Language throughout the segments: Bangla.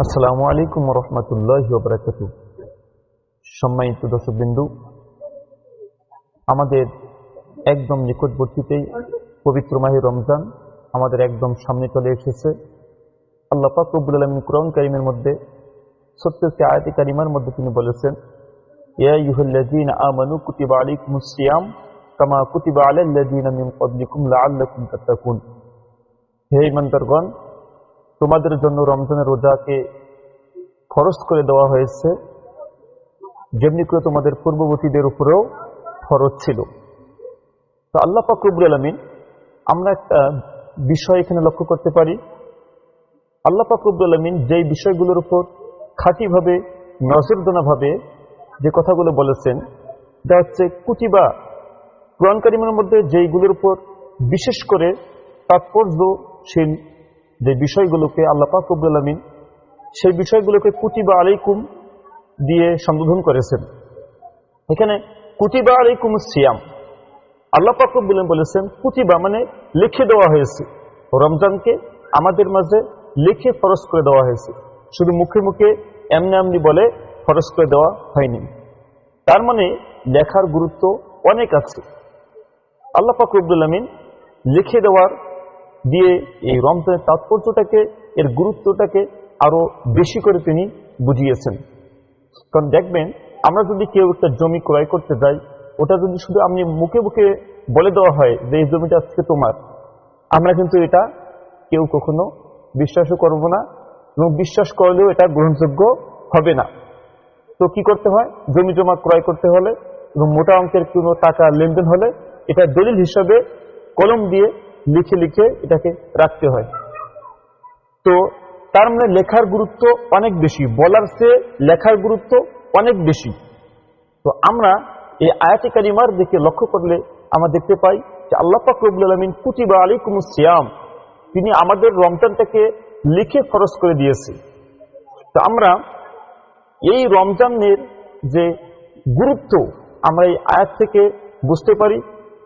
আসসালামু আলাইকুম রহমতুল্লাহি ওয়া বারাকাতুহু। সম্মানিত দর্শকবৃন্দু, আমাদের একদম নিকটবর্তীতেই পবিত্র মাহে রমজান আমাদের একদম সামনে চলে এসেছে। আল্লাহ পাক রব্বুল আলামিন কুরআন কারীমের মধ্যে ছোট্ট একটি আয়াতে কারিমার মধ্যে তিনি বলেছেন, ইয়া আইয়ুহাল্লাযীনা আমানু কুতিবা আলাইকুমুস সিয়াম কামা কুতিবা আলাল্লাযীনা মিন ক্বাবলিকুম লাআল্লাকুম তাত্তাকুন। হে ঈমানদারগণ, তোমাদের জন্য রমজানের রোজাকে ফরজ করে দেওয়া হয়েছে যেমনি করে তোমাদের পূর্ববর্তীদের উপরেও ফরজ ছিল। তো আল্লাহ পাক রব্বুল আলামিন, আমরা একটা বিষয় এখানে লক্ষ্য করতে পারি। আল্লাহ পাক রব্বুল আলামিন যেই বিষয়গুলোর উপর খাঁটিভাবে নজরদানাভাবে যে কথাগুলো বলেছেন, যা হচ্ছে কুতিবা, কুরআন কারীমের মধ্যে যেইগুলোর উপর বিশেষ করে তাৎপর্যশীল যে বিষয়গুলোকে আল্লাহ পাক রব্বুল আলামিন সেই বিষয়গুলোকে কুতিবা আলাইকুম দিয়ে সম্বোধন করেছেন। এখানে কুতিবা আলাইকুমুস সিয়াম, আল্লাহ পাক রব্বুল আলামিন বলেছেন কুতিবা মানে লিখে দেওয়া হয়েছে, রমজানকে আমাদের মাঝে লিখে ফরজ করে দেওয়া হয়েছে। শুধু মুখে মুখে এমনি এমনি বলে ফরজ করে দেওয়া হয়নি। তার মানে লেখার গুরুত্ব অনেক আছে। আল্লাহ পাক রব্বুল আলামিন লিখে দেওয়ার দিয়ে এই রমজানের তাৎপর্যটাকে, এর গুরুত্বটাকে আরো বেশি করে তিনি বুঝিয়েছেন। কারণ দেখবেন, আমরা যদি কেউ একটা জমি ক্রয় করতে যাই, ওটা যদি শুধু আপনি মুখে মুখে বলে দেওয়া হয় যে এই জমিটা আজকে তোমার, আমরা কিন্তু এটা কেউ কখনো বিশ্বাসও করব না, এবং বিশ্বাস করলেও এটা গ্রহণযোগ্য হবে না। তো কি করতে হয়, জমি জমা ক্রয় করতে হলে এবং মোটা অঙ্কের কোনো টাকা লেনদেন হলে এটা দলিল হিসাবে কলম দিয়ে লিখে লিখে এটাকে রাখতে হয়। তো তার মানে লেখার গুরুত্ব অনেক বেশি, বলার চেয়ে লেখার গুরুত্ব অনেক বেশি। তো আমরা এই আয়াতে কারিমার দিকে লক্ষ্য করলে আমরা দেখতে পাই যে আল্লাহ পাক রব্বুল আলামিন কুতিবা আলাইকুমুস সিয়াম, তিনি আমাদের রমজানটাকে লিখে ফরজ করে দিয়েছে। তো আমরা এই রমজানের যে গুরুত্ব আমরা এই আয়াত থেকে বুঝতে পারি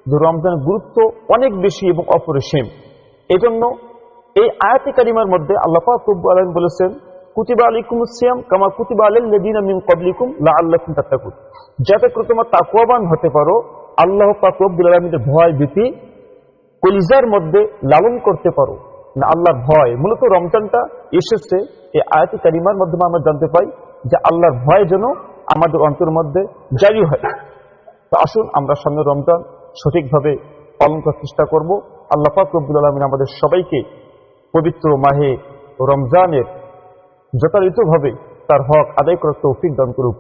যে রমজানের গুরুত্ব অনেক বেশি এবং অপরিসীম। এজন্য এই আয়াতে কারিমার মধ্যে আল্লাহ পাক রব্বুল আলামিন বলেছেন কুতিবা আলাইকুমুস সিয়াম কামা কুতিবা আলাল্লাযীনা মিন ক্বাবলিকুম লাআল্লাকুম তাত্তাকুন, যাতে করে তোমরা তাকওয়াবান হতে পারো, আল্লাহ পাক রব্বুল আলামিনের ভয় ভীতি কলিজার মধ্যে লালন করতে পারো। না, আল্লাহর ভয়, মূলত রমজানটা এসেছে এই আয়াতে কারিমার মাধ্যমে আমরা জানতে পাই যে আল্লাহর ভয় যেন আমাদের অন্তরের মধ্যে জারি হয়। তো আসুন আমরা সামনে রমজান সঠিকভাবে পালন করার চেষ্টা করব। আল্লাহ পাক রব্বুল আলামিন আমাদের সবাইকে পবিত্র মাহে রমজানের যথাযথভাবে তার হক আদায় করার তৌফিক দান করুক।